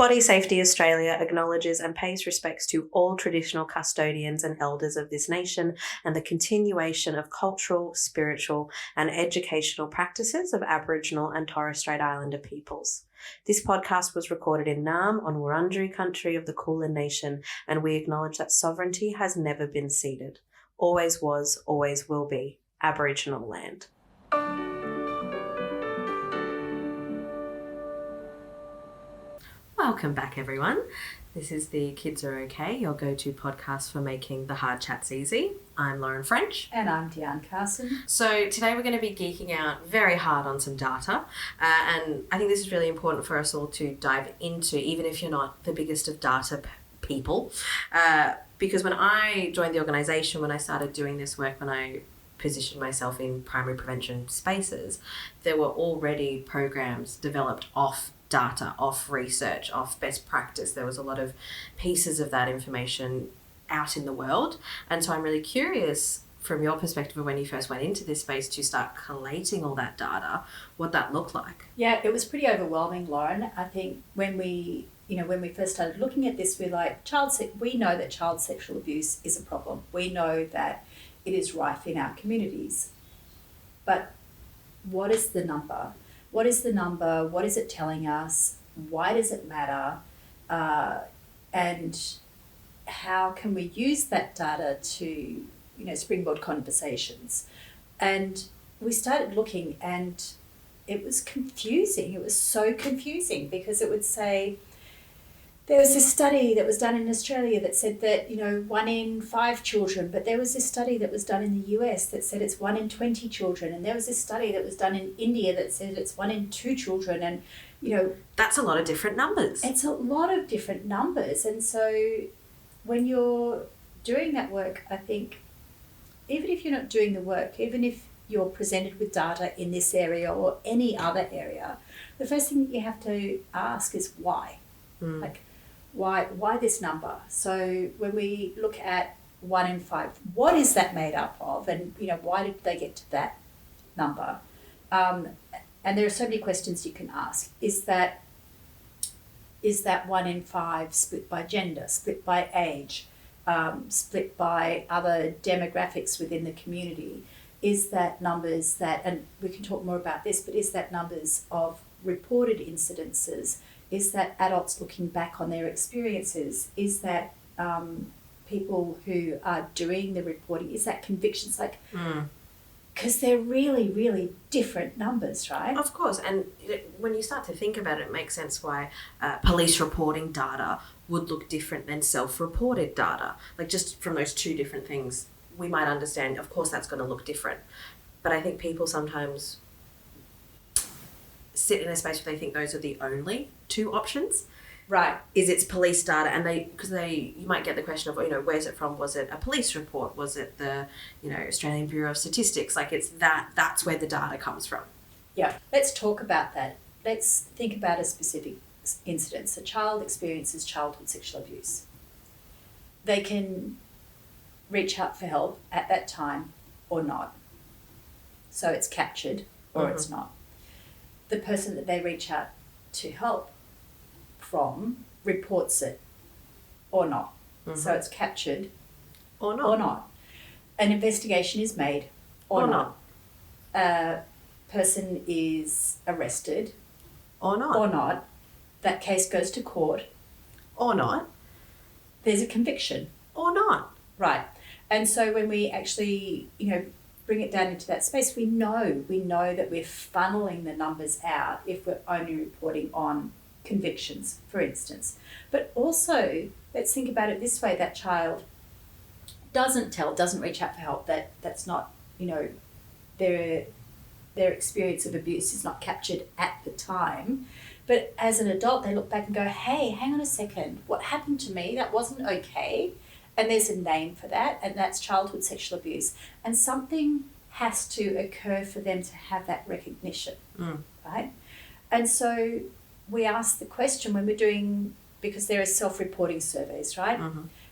Body Safety Australia acknowledges and pays respects to all traditional custodians and elders of this nation and the continuation of cultural, spiritual and educational practices of Aboriginal and Torres Strait Islander peoples. This podcast was recorded in Naarm on Wurundjeri country of the Kulin Nation, and we acknowledge that sovereignty has never been ceded. Always was, always will be Aboriginal land. Welcome back, everyone. This is the Kids Are Okay, your go-to podcast for making the hard chats easy. I'm Lauren French. And I'm Deanne Carson. So today we're going to be geeking out very hard on some data. And I think this is really important for us all to dive into, even if you're not the biggest of data people. Because when I joined the organisation, when I started doing this work, when I positioned myself in primary prevention spaces, there were already programs developed off data, off research, off best practice. There was a lot of pieces of that information out in the world. And so I'm really curious from your perspective of when you first went into this space to start collating all that data, what that looked like. Yeah, it was pretty overwhelming, Lauren. I think when we first started looking at this, we're like, we know that child sexual abuse is a problem. We know that it is rife in our communities. But what is the number? What is the number? What is it telling us? Why does it matter? And how can we use that data to, springboard conversations? And we started looking, and it was confusing. It was so confusing because it would say, there was this study that was done in Australia that said that, 1 in 5 children, but there was this study that was done in the US that said it's 1 in 20 children, and there was this study that was done in India that said it's 1 in 2 children, and, That's a lot of different numbers. It's a lot of different numbers, and so when you're doing that work, I think, even if you're not doing the work, even if you're presented with data in this area or any other area, the first thing that you have to ask is why? Why this number? So when we look at 1 in 5, what is that made up of? And, why did they get to that number? And there are so many questions you can ask. Is that 1 in 5 split by gender, split by age, split by other demographics within the community? Is that numbers that, and we can talk more about this, but is that numbers of reported incidences? Is that adults looking back on their experiences? Is that people who are doing the reporting? Is that convictions? Because they're really, really different numbers, right? Of course. And when you start to think about it, it makes sense why police reporting data would look different than self-reported data. Like, just from those two different things, we might understand, of course, that's going to look different. But I think people sometimes sit in a space where they think those are the only two options. Right. Is it's police data, and you might get the question of, where's it from? Was it a police report? Was it the, Australian Bureau of Statistics? Like, it's that's where the data comes from. Yeah. Let's talk about that. Let's think about a specific incident. A child experiences childhood sexual abuse. They can reach out for help at that time or not. So it's captured or it's not. The person that they reach out to help from reports it or not. So it's captured or not. An investigation is made or not. A person is arrested or not. That case goes to court or not. There's a conviction or not. Right. And so when we actually, bring it down into that space, we know that we're funneling the numbers out if we're only reporting on convictions, for instance. But also, let's think about it this way, that child doesn't reach out for help, that's not, their experience of abuse is not captured at the time. But as an adult, they look back and go, hey, hang on a second, what happened to me? That wasn't okay. And there's a name for that, and that's childhood sexual abuse. And something has to occur for them to have that recognition, right? And so we ask the question when we're doing, because there are self-reporting surveys, right?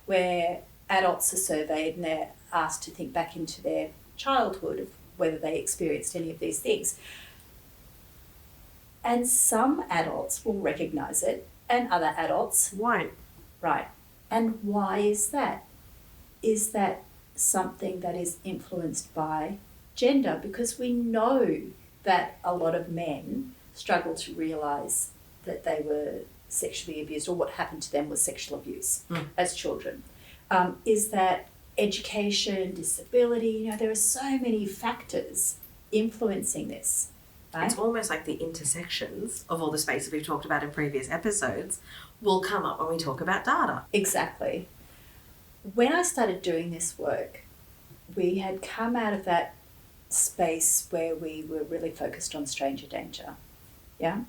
Where adults are surveyed and they're asked to think back into their childhood of whether they experienced any of these things. And some adults will recognise it and other adults won't. Right. And why is that? Is that something that is influenced by gender? Because we know that a lot of men struggle to realise that they were sexually abused or what happened to them was sexual abuse as children. Is that education, disability? There are so many factors influencing this. Right? It's almost like the intersections of all the spaces we've talked about in previous episodes will come up when we talk about data. Exactly. When I started doing this work, we had come out of that space where we were really focused on stranger danger. Yeah?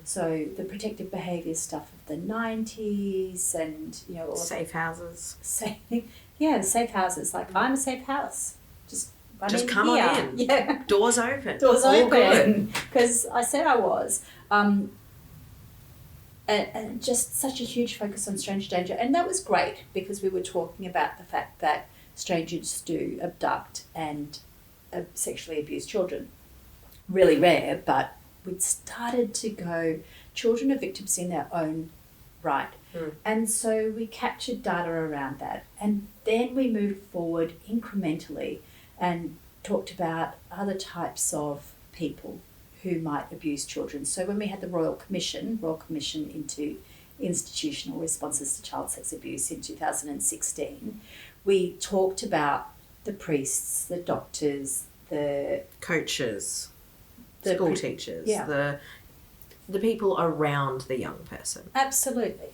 So the protective behaviour stuff of the 90s and, all of safe houses. The safe houses. Like, I'm a safe house. Just come here. on in. Yeah. Doors open. Doors All open. Because I said I was. And just such a huge focus on stranger danger. And that was great because we were talking about the fact that strangers do abduct and sexually abuse children. Really rare, but we'd started to go, children are victims in their own right. And so we captured data around that. And then we moved forward incrementally and talked about other types of people who might abuse children. So when we had the Royal Commission into institutional responses to child sex abuse in 2016, we talked about the priests, the doctors, the coaches, school teachers, the people around the young person. Absolutely.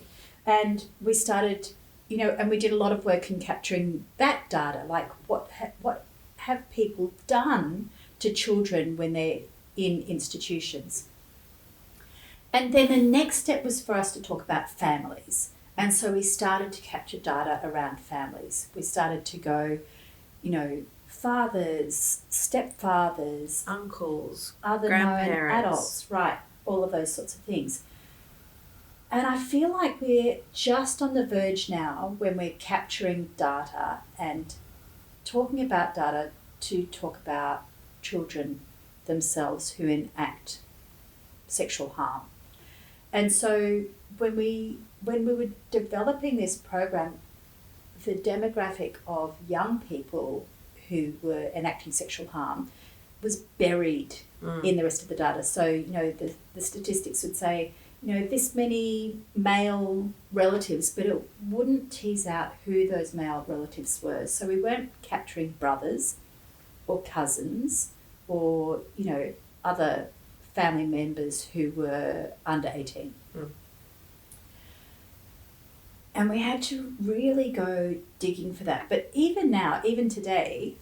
And we started, and we did a lot of work in capturing that data, like what have people done to children when they're in institutions. And then the next step was for us to talk about families. And so we started to capture data around families. We started to go, fathers, stepfathers, uncles, other known adults, right, all of those sorts of things. And I feel like we're just on the verge now when we're capturing data and talking about data to talk about children themselves who enact sexual harm. And so when we were developing this program, the demographic of young people who were enacting sexual harm was buried in the rest of the data. So, the statistics would say, this many male relatives, but it wouldn't tease out who those male relatives were. So we weren't capturing brothers or cousins or, other family members who were under 18. And we had to really go digging for that. But even now, even today,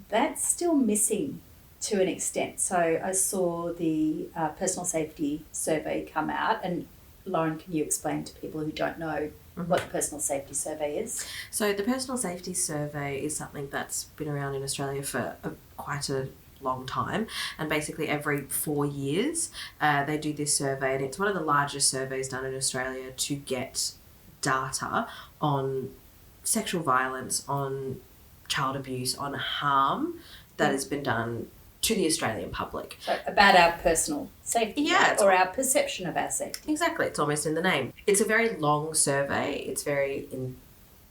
that's still missing to an extent. So I saw the personal safety survey come out, and Lauren, can you explain to people who don't know what the personal safety survey is? So the personal safety survey is something that's been around in Australia for quite a long time, and basically every 4 years they do this survey, and it's one of the largest surveys done in Australia to get data on sexual violence, on child abuse, on harm that has been done to the Australian public. So about our personal safety, or our perception of our safety. Exactly, it's almost in the name. It's a very long survey, it's very in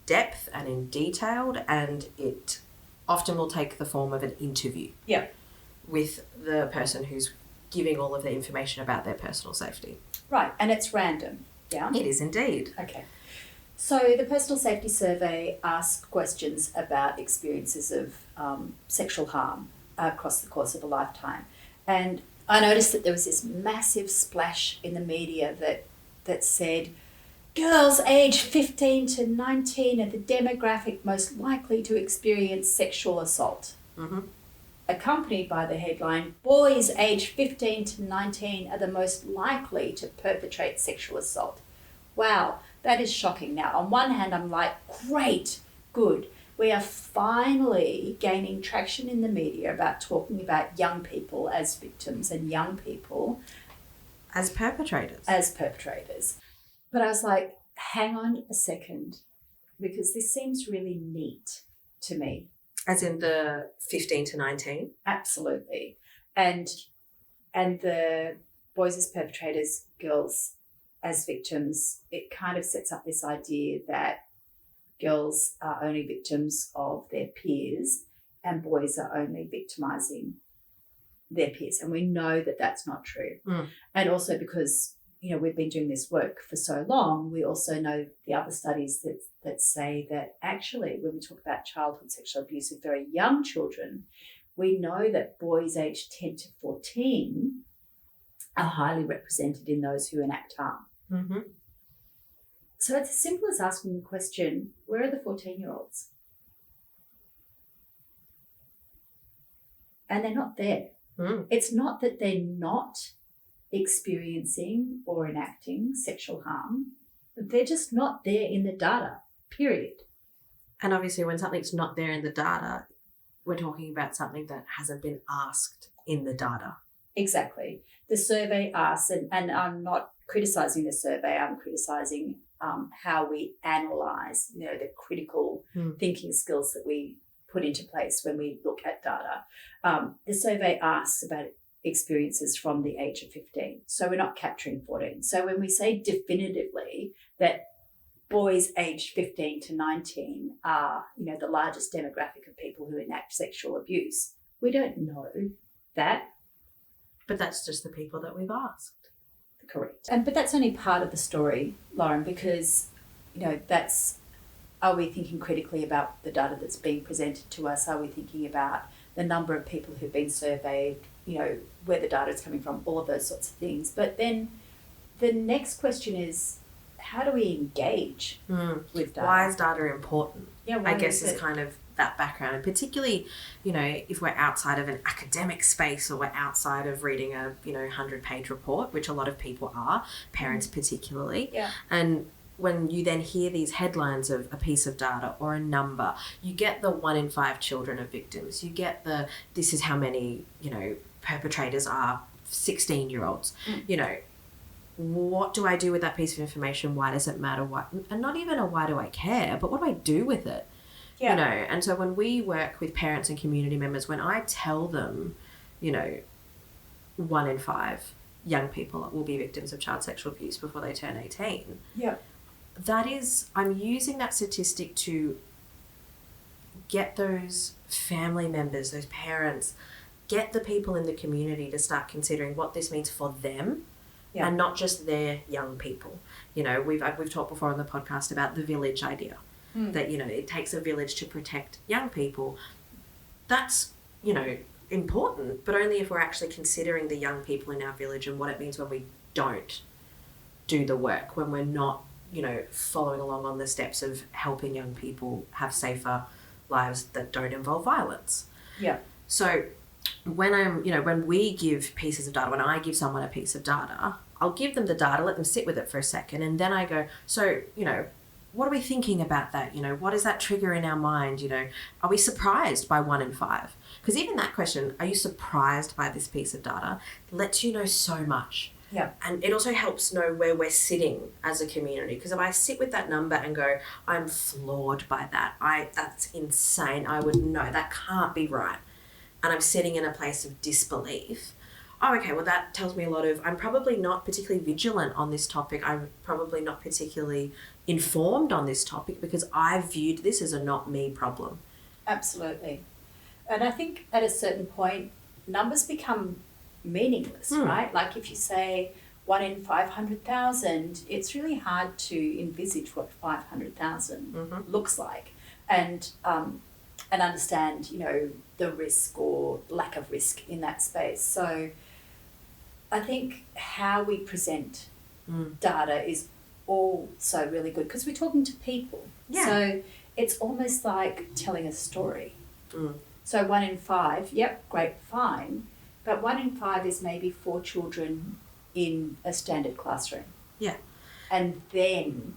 depth and in detailed, and it often will take the form of an interview with the person who's giving all of the information about their personal safety. Right, and it's random, yeah? It is indeed. Okay. So the personal safety survey asks questions about experiences of sexual harm across the course of a lifetime. And I noticed that there was this massive splash in the media that said, girls aged 15 to 19 are the demographic most likely to experience sexual assault. Accompanied by the headline, boys aged 15 to 19 are the most likely to perpetrate sexual assault. Wow, that is shocking. Now, on one hand, I'm like, great, good. We are finally gaining traction in the media about talking about young people as victims and young people as perpetrators. But I was like, hang on a second, because this seems really neat to me. As in the 15 to 19? Absolutely. And the boys as perpetrators, girls as victims, it kind of sets up this idea that girls are only victims of their peers and boys are only victimizing their peers. And we know that that's not true. And also because, you know, we've been doing this work for so long, we also know the other studies that say that actually when we talk about childhood sexual abuse of very young children, we know that boys aged 10 to 14 are highly represented in those who enact harm. Mm-hmm. So it's as simple as asking the question, where are the 14-year-olds? And they're not there. It's not that they're not experiencing or enacting sexual harm. They're just not there in the data, period. And obviously when something's not there in the data, we're talking about something that hasn't been asked in the data. Exactly. The survey asks, and I'm not criticising the survey, I'm criticising how we analyse, you know, the critical thinking skills that we put into place when we look at data. The survey asks about experiences from the age of 15. So we're not capturing 14. So when we say definitively that boys aged 15 to 19 are, you know, the largest demographic of people who enact sexual abuse, we don't know that. But that's just the people that we've asked. Correct. But that's only part of the story, Lauren, because, you know, are we thinking critically about the data that's being presented to us? Are we thinking about the number of people who've been surveyed, you know, where the data is coming from, all of those sorts of things? But then the next question is, how do we engage with data? Why is data important? Yeah, I guess is kind of that background, and particularly, you know, if we're outside of an academic space or we're outside of reading a, you know, 100-page report, which a lot of people are, parents particularly. Yeah. And when you then hear these headlines of a piece of data or a number, you get the 1 in 5 children are victims. You get this is how many, you know, perpetrators are 16-year-olds. You know, what do I do with that piece of information? Why does it matter? And not even why do I care, but what do I do with it? Yeah. You know, and so when we work with parents and community members, when I tell them, you know, 1 in 5 young people will be victims of child sexual abuse before they turn 18. Yeah. That is, I'm using that statistic to get those family members, those parents, get the people in the community to start considering what this means for them. Yeah. And not just their young people. You know, we've talked before on the podcast about the village idea. That, you know, it takes a village to protect young people. That's, you know, important, but only if we're actually considering the young people in our village and what it means when we don't do the work, when we're not, you know, following along on the steps of helping young people have safer lives that don't involve violence. Yeah. So when we give pieces of data, when I give someone a piece of data, I'll give them the data, let them sit with it for a second, and then I go, so, you know, what are we thinking about that? You know, what does that trigger in our mind? You know, are we surprised by 1 in 5? Because even that question, are you surprised by this piece of data, lets you know so much. Yeah. And it also helps know where we're sitting as a community. Because if I sit with that number and go, I'm floored by that. That's insane. I would know that can't be right. And I'm sitting in a place of disbelief. Oh, okay, well, that tells me a lot of, I'm probably not particularly vigilant on this topic. I'm probably not particularly informed on this topic because I viewed this as a not me problem. Absolutely. And I think at a certain point, numbers become meaningless, right? Like if you say 1 in 500,000, it's really hard to envisage what 500,000 looks like and understand, you know, the risk or lack of risk in that space. So I think how we present data is also really good because we're talking to people. Yeah. So it's almost like telling a story. So 1 in 5, yep, great, fine. But 1 in 5 is maybe 4 children in a standard classroom. Yeah. And then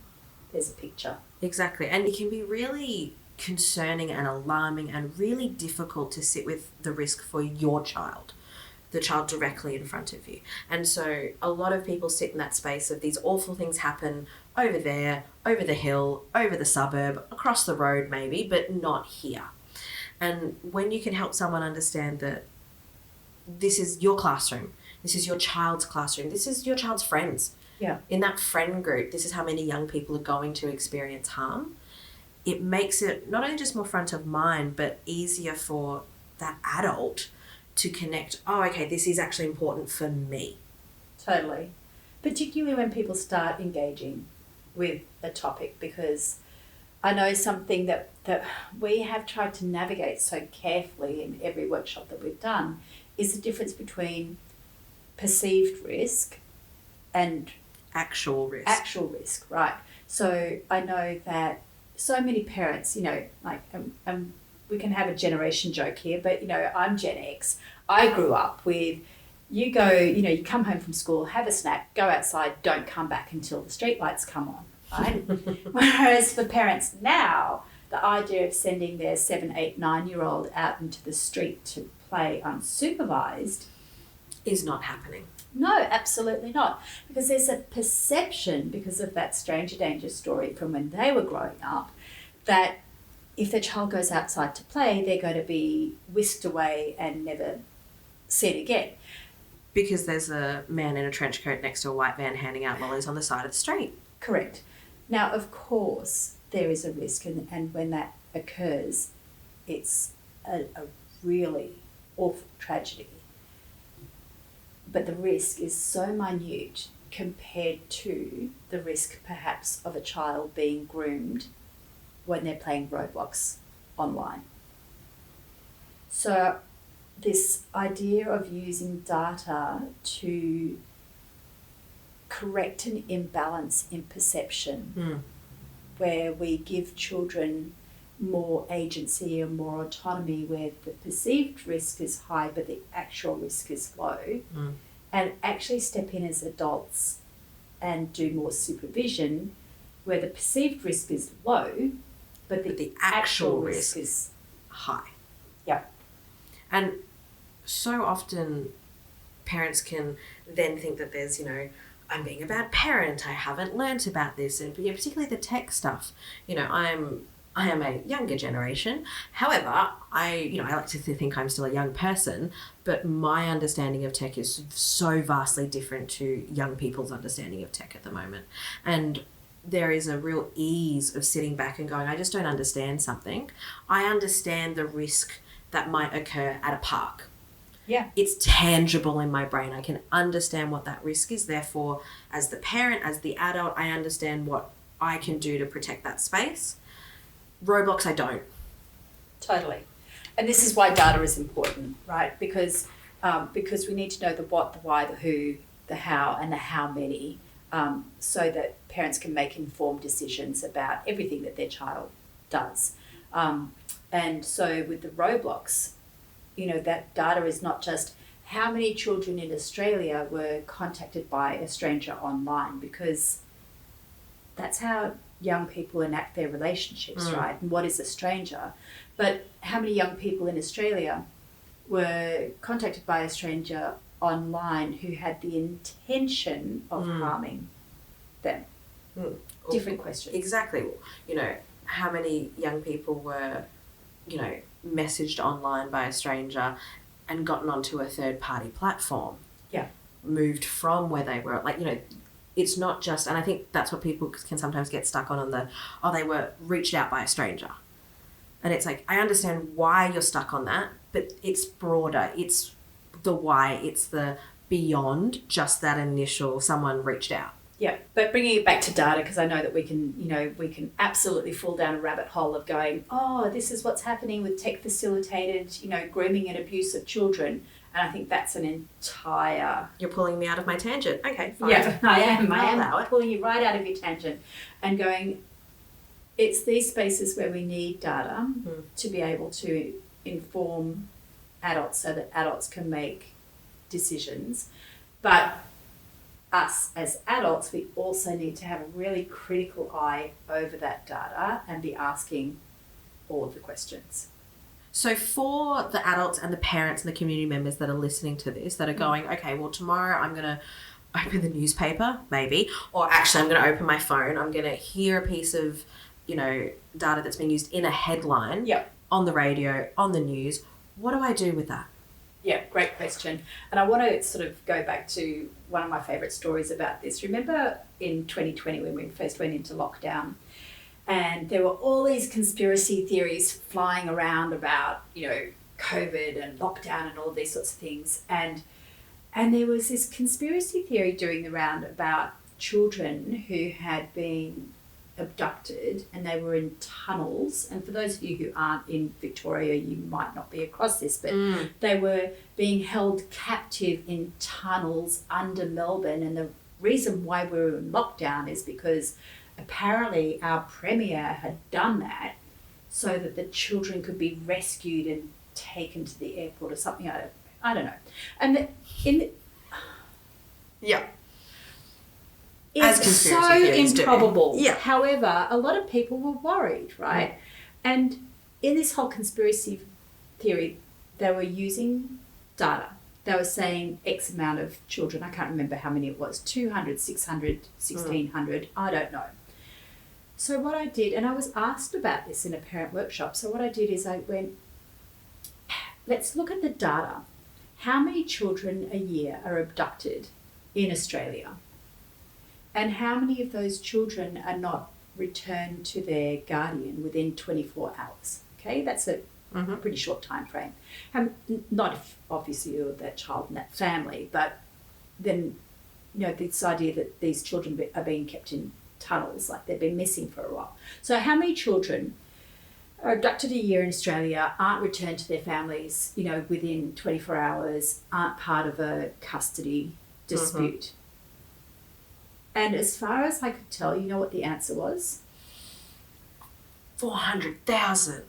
there's a picture. Exactly. And it can be really concerning and alarming and really difficult to sit with the risk for your child, the child directly in front of you. And so a lot of people sit in that space of these awful things happen over there, over the hill, over the suburb, across the road maybe, but not here. And when you can help someone understand that this is your classroom, this is your child's classroom, this is your child's friends, Yeah. In that friend group, this is how many young people are going to experience harm. It makes it not only just more front of mind, but easier for that adult to connect, oh, okay, this is actually important for me. Totally. Particularly when people start engaging with a topic, because I know something that we have tried to navigate so carefully in every workshop that we've done is the difference between perceived risk and actual risk. Actual risk, right. So I know that so many parents, like, we can have a generation joke here, but, I'm Gen X. I grew up with, you go, you come home from school, have a snack, go outside, don't come back until the street lights come on, right? Whereas for parents now, the idea of sending their 7, 8, 9-year-old out into the street to play unsupervised is not happening. No, absolutely not. Because there's a perception, because of that stranger danger story from when they were growing up, that if their child goes outside to play, they're going to be whisked away and never seen again. Because there's a man in a trench coat next to a white van handing out lollies on the side of the street. Correct. Now, of course, there is a risk, and when that occurs, it's a really awful tragedy. But the risk is so minute compared to the risk perhaps of a child being groomed when they're playing Roblox online. So this idea of using data to correct an imbalance in perception, where we give children more agency and more autonomy, where the perceived risk is high but the actual risk is low, and actually step in as adults and do more supervision where the perceived risk is low but the actual risk is high. Yeah. And so often parents can then think that there's, I'm being a bad parent, I haven't learnt about this, and particularly the tech stuff. I am a younger generation. However, I like to think I'm still a young person, but my understanding of tech is so vastly different to young people's understanding of tech at the moment. And there is a real ease of sitting back and going, I just don't understand something. I understand the risk that might occur at a park. Yeah. It's tangible in my brain. I can understand what that risk is. Therefore, as the parent, as the adult, I understand what I can do to protect that space. Roblox, I don't. Totally. And this is why data is important, right? Because we need to know the what, the why, the who, the how, and the how many, so that parents can make informed decisions about everything that their child does. And so with the Roblox, that data is not just how many children in Australia were contacted by a stranger online, because that's how young people enact their relationships, right? And what is a stranger? But how many young people in Australia were contacted by a stranger online who had the intention of harming them? Different question. Exactly. How many young people were, messaged online by a stranger and gotten onto a third-party platform? Yeah. Moved from where they were, it's not just, and I think that's what people can sometimes get stuck on they were reached out by a stranger. And it's like, I understand why you're stuck on that, but it's broader. It's the why, it's the beyond just that initial someone reached out. Yeah, but bringing it back to data, because I know that we can absolutely fall down a rabbit hole of going, this is what's happening with tech facilitated, grooming and abuse of children. And I think that's an entire... You're pulling me out of my tangent. Okay, fine. Yeah, I am pulling you right out of your tangent and going, it's these spaces where we need data to be able to inform adults so that adults can make decisions. But us as adults, we also need to have a really critical eye over that data and be asking all of the questions. So for the adults and the parents and the community members that are listening to this, that are going, okay, well, tomorrow I'm going to open the newspaper, maybe, or actually I'm going to open my phone, I'm going to hear a piece of, data that's being used in a headline, on the radio, on the news. What do I do with that? Yeah, great question. And I want to sort of go back to one of my favourite stories about this. Remember in 2020 when we first went into lockdown, and there were all these conspiracy theories flying around about, COVID and lockdown and all these sorts of things. And there was this conspiracy theory doing the round about children who had been abducted and they were in tunnels. And for those of you who aren't in Victoria, you might not be across this, but they were being held captive in tunnels under Melbourne. And the reason why we were in lockdown is because apparently our Premier had done that so that the children could be rescued and taken to the airport or something. I don't know. And yeah. It's so improbable. Yeah. However, a lot of people were worried, right? And in this whole conspiracy theory, they were using data. They were saying X amount of children, I can't remember how many it was, 200, 600, 1,600, I don't know. So what I did, and I was asked about this in a parent workshop, so what I did is I went, let's look at the data. How many children a year are abducted in Australia? And how many of those children are not returned to their guardian within 24 hours? Okay, that's a pretty short time frame. Not if obviously you're that child and that family, but then, this idea that these children are being kept in tunnels, like they've been missing for a while. So how many children are abducted a year in Australia, aren't returned to their families, within 24 hours, aren't part of a custody dispute? And as far as I could tell, you know what the answer was? 400,000.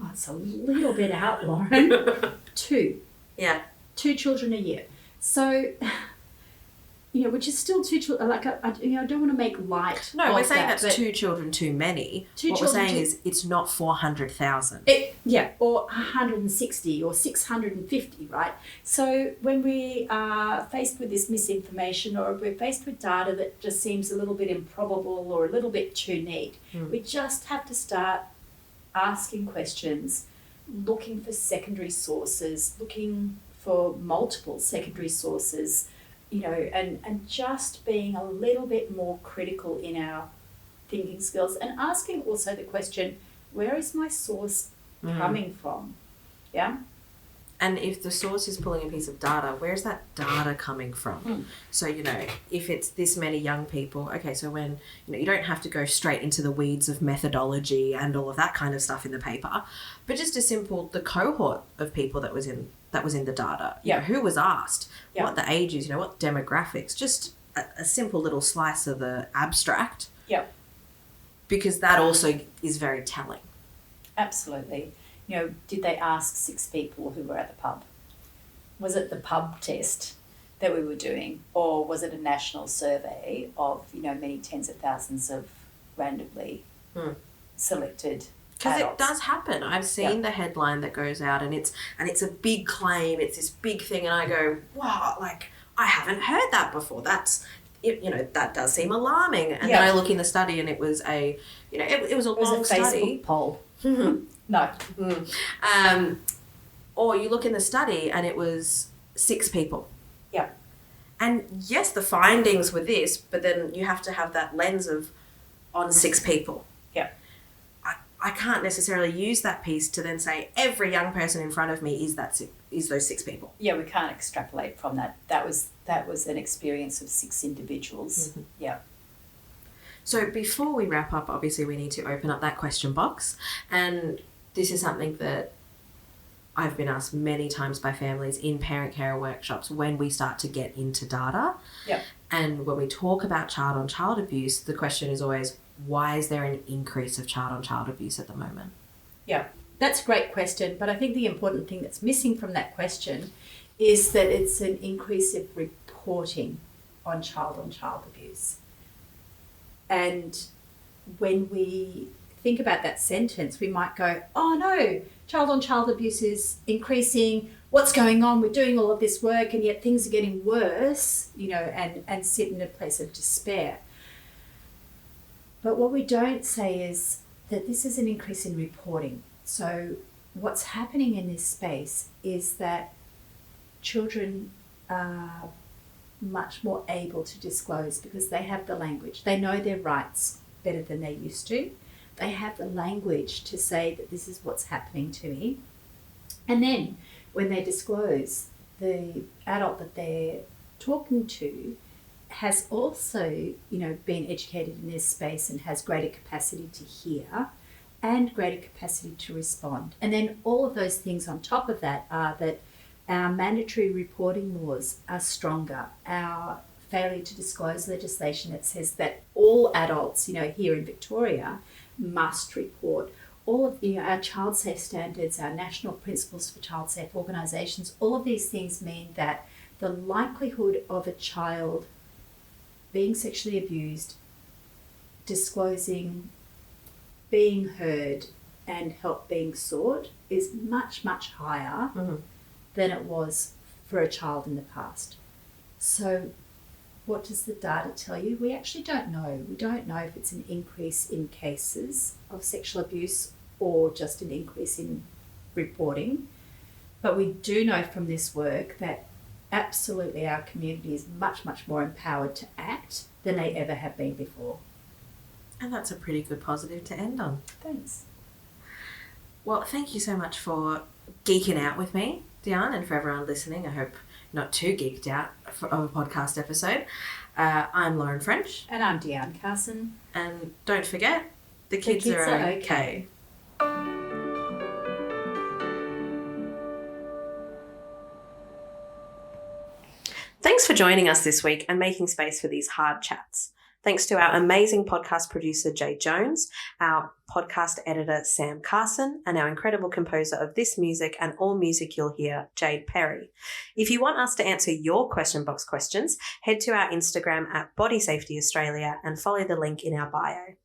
Oh, it's a little bit out, Lauren. 2. Yeah. 2 children a year. So, which is still 2 children. Like, I don't want to make light. No, we're saying that, that's 2 children too many. What we're saying is it's not 400,000. Or 160 or 650, right? So when we are faced with this misinformation, or we're faced with data that just seems a little bit improbable or a little bit too neat, we just have to start asking questions, looking for secondary sources, looking for multiple secondary sources, and just being a little bit more critical in our thinking skills, and asking also the question, where is my source coming from? Yeah. And if the source is pulling a piece of data, where's that data coming from? So, if it's this many young people, okay, so when, you don't have to go straight into the weeds of methodology and all of that kind of stuff in the paper, but just a simple, the cohort of people that was in the data, who was asked, what the age is, what demographics, just a simple little slice of the abstract. Yep. Because that also is very telling. Absolutely. Did they ask 6 people who were at the pub? Was it the pub test that we were doing, or was it a national survey of, many tens of thousands of randomly selected Because it does happen. I've seen the headline that goes out, and it's a big claim. It's this big thing, and I go, wow, like I haven't heard that before. That does seem alarming. And then I look in the study, and it was it was a long study. Facebook poll. No. Or you look in the study, and it was 6 people. Yeah. And yes, the findings were this, but then you have to have that lens of on 6 people. Yeah. I can't necessarily use that piece to then say every young person in front of me is those 6 people. Yeah, we can't extrapolate from that. That was an experience of 6 individuals. Mm-hmm. Yeah. So before we wrap up, obviously we need to open up that question box, and this is something that I've been asked many times by families in parent care workshops when we start to get into data. Yeah. And when we talk about child-on-child abuse, the question is always, why is there an increase of child-on-child abuse at the moment? Yeah, that's a great question. But I think the important thing that's missing from that question is that it's an increase of reporting on child abuse. And when we think about that sentence, we might go, oh no, child-on-child abuse is increasing. What's going on? We're doing all of this work and yet things are getting worse, and sit in a place of despair. But what we don't say is that this is an increase in reporting. So what's happening in this space is that children are much more able to disclose because they have the language. They know their rights better than they used to. They have the language to say that this is what's happening to me. And then when they disclose, the adult that they're talking to has also, you know, been educated in this space and has greater capacity to hear and greater capacity to respond. And then all of those things on top of that are that our mandatory reporting laws are stronger. Our failure to disclose legislation that says that all adults, you know, here in Victoria must report. All of our child safe standards, our national principles for child safe organisations, all of these things mean that the likelihood of a child being sexually abused, disclosing, being heard and help being sought is much, much higher than it was for a child in the past. So what does the data tell you? We actually don't know. We don't know if it's an increase in cases of sexual abuse or just an increase in reporting. But we do know from this work that absolutely our community is much, much more empowered to act than they ever have been before. And that's a pretty good positive to end on. Thanks. Well, thank you so much for geeking out with me, Deanne, and for everyone listening. I hope you're not too geeked out of a podcast episode. I'm Lauren French. And I'm Deanne Carson. And don't forget, the kids are okay. Thanks for joining us this week and making space for these hard chats. Thanks to our amazing podcast producer, Jay Jones, our podcast editor, Sam Carson, and our incredible composer of this music and all music you'll hear, Jade Perry. If you want us to answer your question box questions, head to our Instagram at Body Safety Australia and follow the link in our bio.